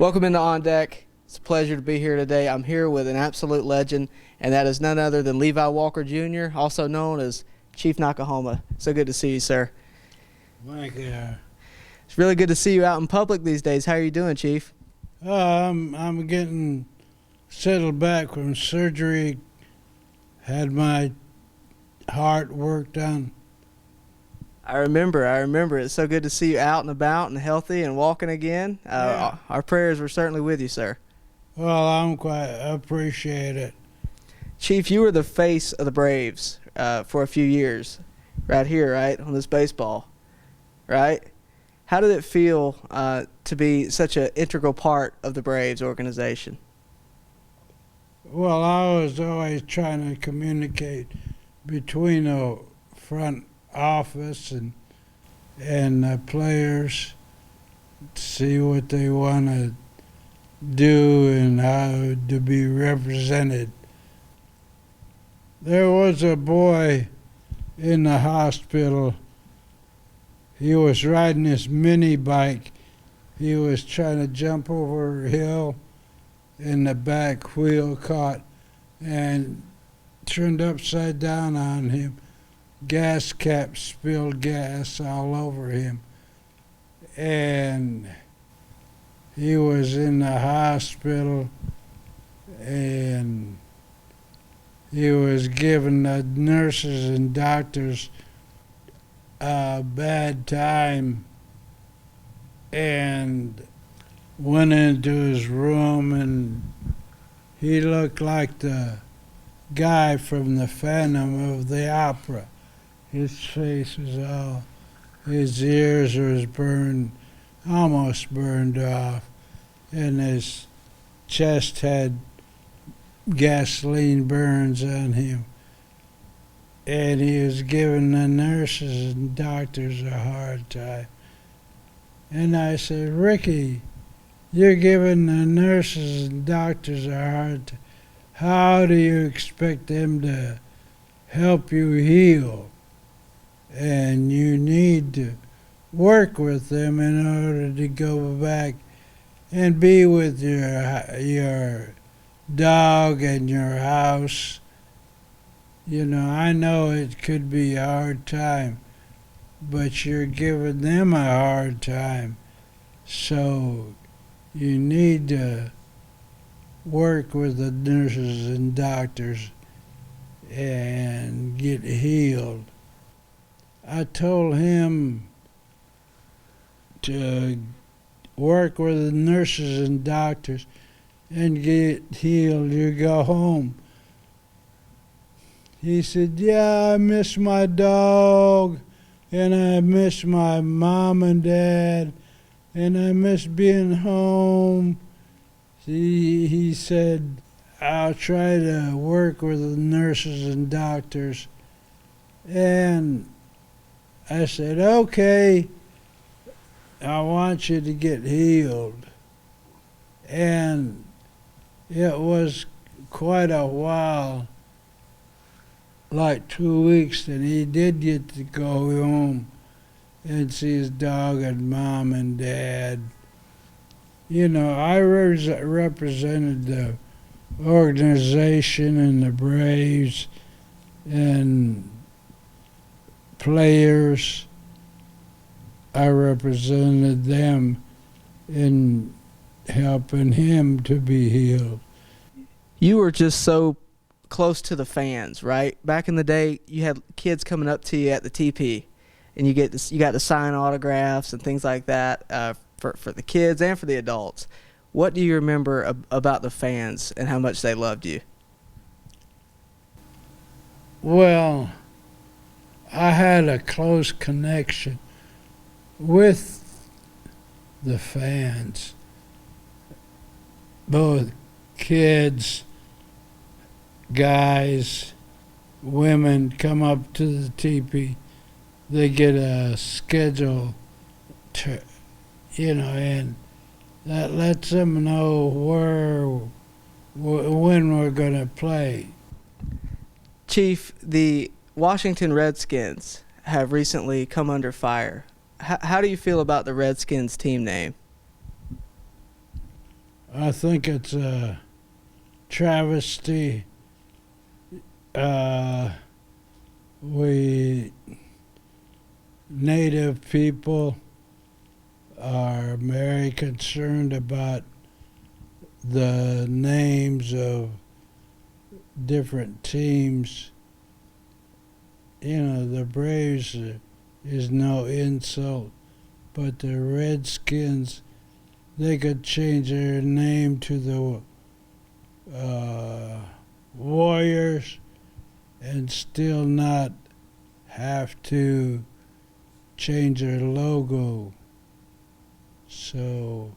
Welcome into On Deck. It's a pleasure to be here today. I'm here with an absolute legend, and that is none other than Levi Walker Jr., also known as Chief Nocahoma. So good to see you, sir. Thank you. It's really good to see you out in public these days. How are you doing, Chief? I'm getting settled back from surgery. Had my heart worked on. I remember. It's so good to see you out and about and healthy and walking again. Yeah. Our prayers were certainly with you, sir. Well, I appreciate it. Chief, you were the face of the Braves for a few years, right here, right, on this baseball, right? How did it feel to be such an integral part of the Braves organization? Well, I was always trying to communicate between the front office and the players to see what they want to do and how to be represented. There was a boy in the hospital. He was riding his mini bike. He was trying to jump over a hill, and the back wheel caught and turned upside down on him. Gas cap spilled gas all over him, and he was in the hospital, and he was giving the nurses and doctors a bad time, and went into his room, and he looked like the guy from the Phantom of the Opera. His face was all, his ears was burned, almost burned off, and his chest had gasoline burns on him. And he was giving the nurses and doctors a hard time. And I said, Ricky, you're giving the nurses and doctors a hard time. How do you expect them to help you heal? And you need to work with them in order to go back and be with your dog and your house. You know, I know it could be a hard time, but you're giving them a hard time. So you need to work with the nurses and doctors and get healed. I told him to work with the nurses and doctors and get healed. You go home. He said, yeah, I miss my dog, and I miss my mom and dad, and I miss being home. He said, I'll try to work with the nurses and doctors. And I said, okay, I want you to get healed. And it was quite a while, like 2 weeks, that he did get to go home and see his dog and mom and dad. You know, I represented the organization and the Braves and players. I represented them in helping him to be healed. You were just so close to the fans, right? Back in the day, you had kids coming up to you at the TP, and you got to sign autographs and things like that for the kids and for the adults. What do you remember about the fans and how much they loved you? Well, I had a close connection with the fans, both kids, guys, women come up to the teepee. They get a schedule, and that lets them know when we're going to play. Chief, the Washington Redskins have recently come under fire. How do you feel about the Redskins team name? I think it's a travesty. We Native people are very concerned about the names of different teams. You know, the Braves is no insult, but the Redskins, they could change their name to the Warriors and still not have to change their logo. So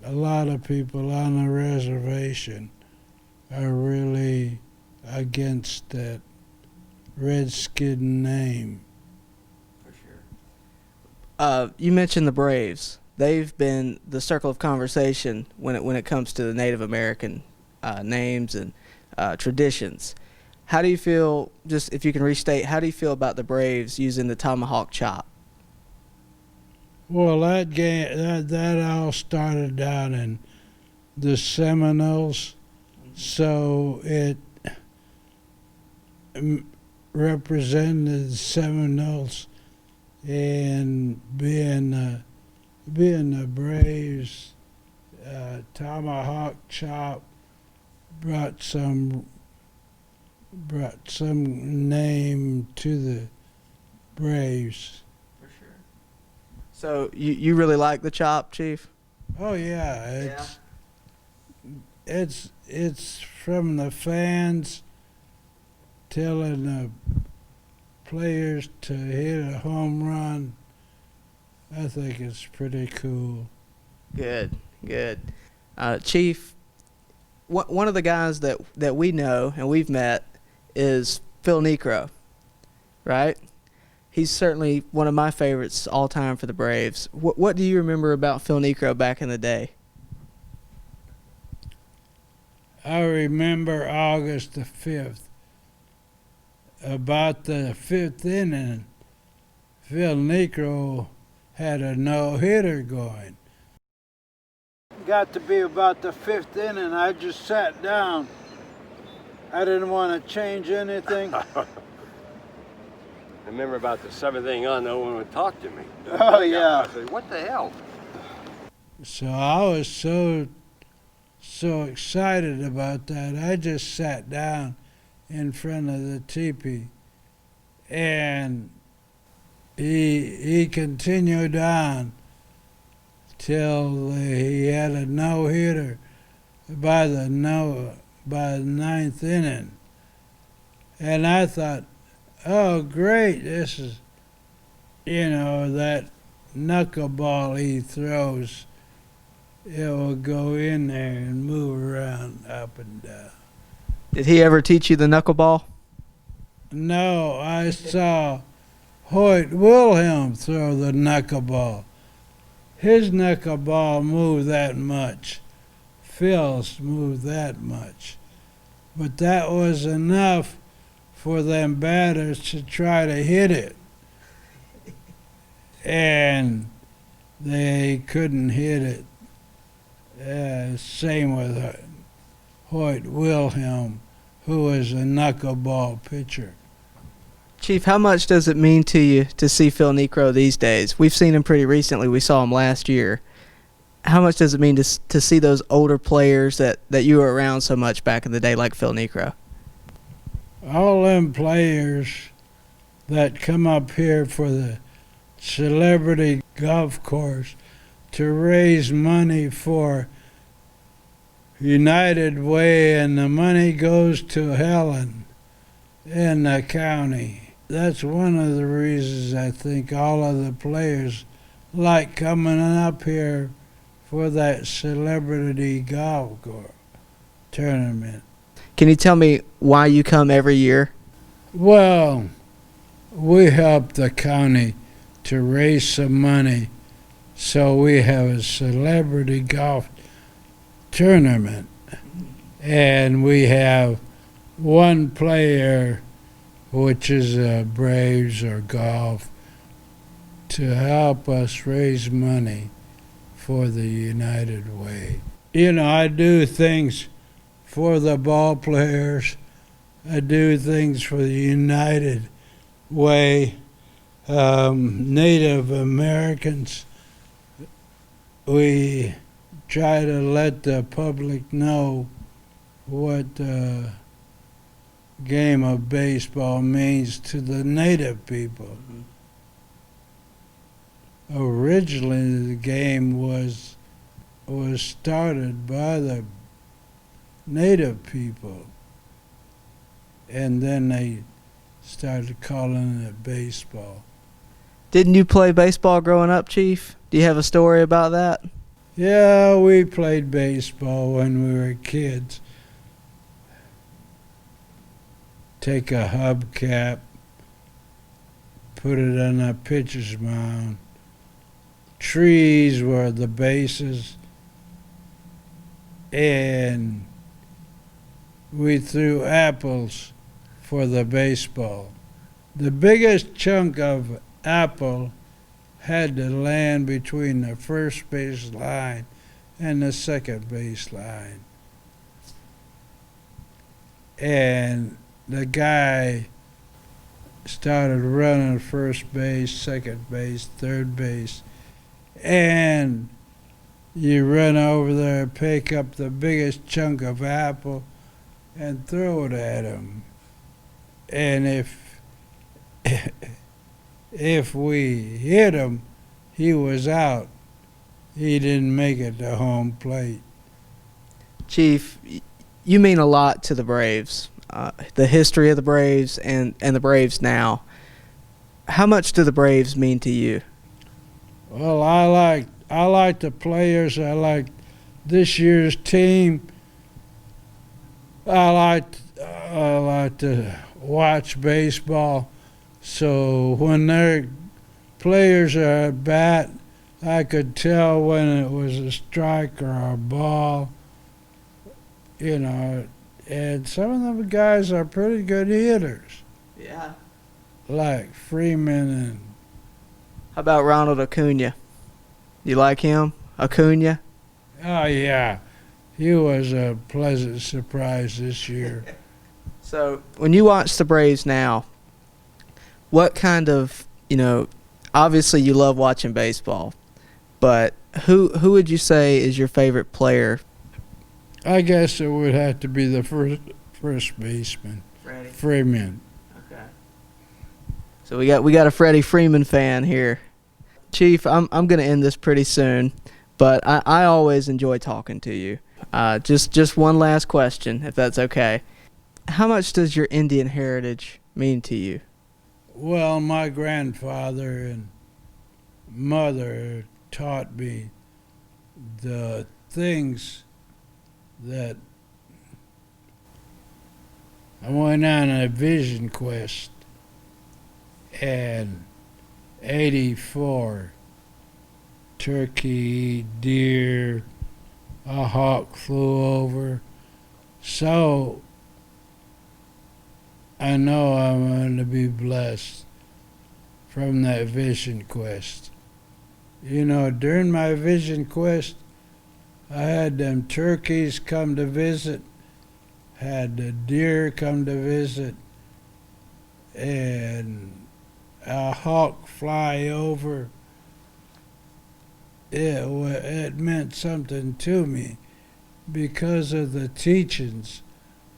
a lot of people on the reservation are really against that Redskin name. For sure. You mentioned the Braves. They've been the circle of conversation when it comes to the Native American names and traditions. How do you feel, just if you can restate, how do you feel about the Braves using the tomahawk chop? Well, that all started down in the Seminoles, so it represented the Seminoles, and being the Braves, tomahawk chop brought some name to the Braves. For sure. So you really like the chop, Chief? Oh yeah, it's from the fans telling the players to hit a home run. I think it's pretty cool. Good. Chief, one of the guys that we know and we've met is Phil Niekro, right? He's certainly one of my favorites all time for the Braves. What do you remember about Phil Niekro back in the day? I remember August the 5th. About the 5th inning, Phil Niekro had a no-hitter going. Got to be about the 5th inning, I just sat down. I didn't want to change anything. I remember about the 7th inning on, no one would talk to me. Oh, yeah. I said, what the hell? So I was so excited about that, I just sat down in front of the teepee. And he continued on till he had a no-hitter by the 9th inning. And I thought, oh, great, this is, that knuckleball he throws, it will go in there and move around up and down. Did he ever teach you the knuckleball? No, I saw Hoyt Wilhelm throw the knuckleball. His knuckleball moved that much. Phil's moved that much. But that was enough for them batters to try to hit it. And they couldn't hit it. Same with Hoyt Wilhelm, who was a knuckleball pitcher. Chief, how much does it mean to you to see Phil Niekro these days? We've seen him pretty recently. We saw him last year. How much does it mean to see those older players that you were around so much back in the day, like Phil Niekro? All them players that come up here for the celebrity golf course to raise money for United Way, and the money goes to Helen in the county. That's one of the reasons I think all of the players like coming up here for that celebrity golf tournament. Can you tell me why you come every year? Well, we help the county to raise some money so we have a celebrity golf tournament. And we have one player, which is Braves or golf, to help us raise money for the United Way. I do things for the ball players. I do things for the United Way. Native Americans, we try to let the public know what the game of baseball means to the native people. Originally, the game was started by the native people, and then they started calling it baseball. Didn't you play baseball growing up, Chief? Do you have a story about that? Yeah, we played baseball when we were kids. Take a hubcap, put it on a pitcher's mound. Trees were the bases, and we threw apples for the baseball. The biggest chunk of apple had to land between the first base line and the second base line. And the guy started running first base, second base, third base, and you run over there, pick up the biggest chunk of apple, and throw it at him. And if we hit him, he was out. He didn't make it to home plate. Chief, you mean a lot to the Braves, the history of the Braves and the Braves now. How much do the Braves mean to you? Well, I like the players. I like this year's team. I like to watch baseball. So when their players are at bat, I could tell when it was a strike or a ball, and some of them guys are pretty good hitters. Yeah. Like Freeman and... How about Ronald Acuna? You like him? Acuna? Oh, yeah. He was a pleasant surprise this year. So when you watch the Braves now, what kind of, obviously you love watching baseball, but who would you say is your favorite player? I guess it would have to be the first baseman, Freeman. Okay. So we got a Freddie Freeman fan here. Chief, I'm going to end this pretty soon, but I always enjoy talking to you. Just one last question, if that's okay. How much does your Indian heritage mean to you? Well, my grandfather and mother taught me the things that I went on a vision quest, and 84 turkey, deer, a hawk flew over. So I know I'm going to be blessed from that vision quest. During my vision quest, I had them turkeys come to visit, had the deer come to visit, and a hawk fly over. It meant something to me because of the teachings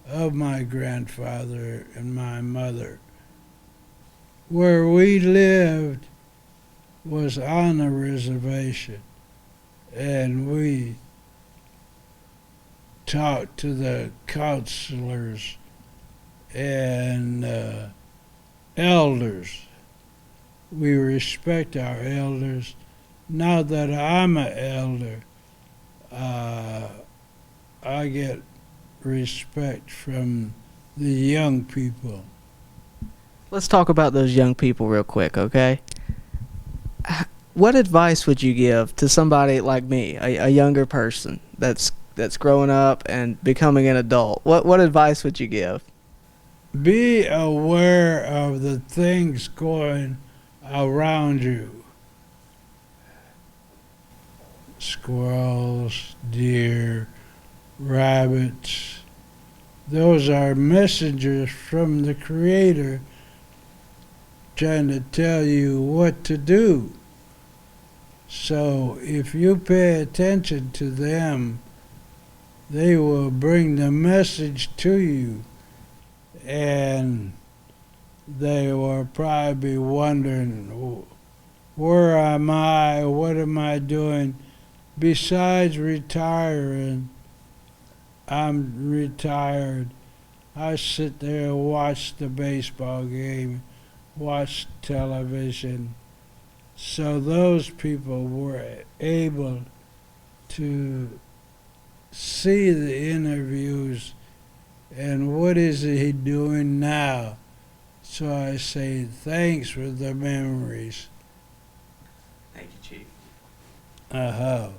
of my grandfather and my mother. Where we lived was on a reservation, and we talked to the counselors and elders. We respect our elders. Now that I'm an elder, I get respect from the young people. Let's talk about those young people real quick, okay? What advice would you give to somebody like me, a younger person that's growing up and becoming an adult? What advice would you give? Be aware of the things going around you. squirrels, deer, rabbits. Those are messengers from the Creator trying to tell you what to do. So if you pay attention to them, they will bring the message to you. And they will probably be wondering, where am I? What am I doing? Besides retiring, I'm retired. I sit there and watch the baseball game, watch television. So those people were able to see the interviews and what is he doing now. So I say thanks for the memories. Thank you, Chief. Uh-huh.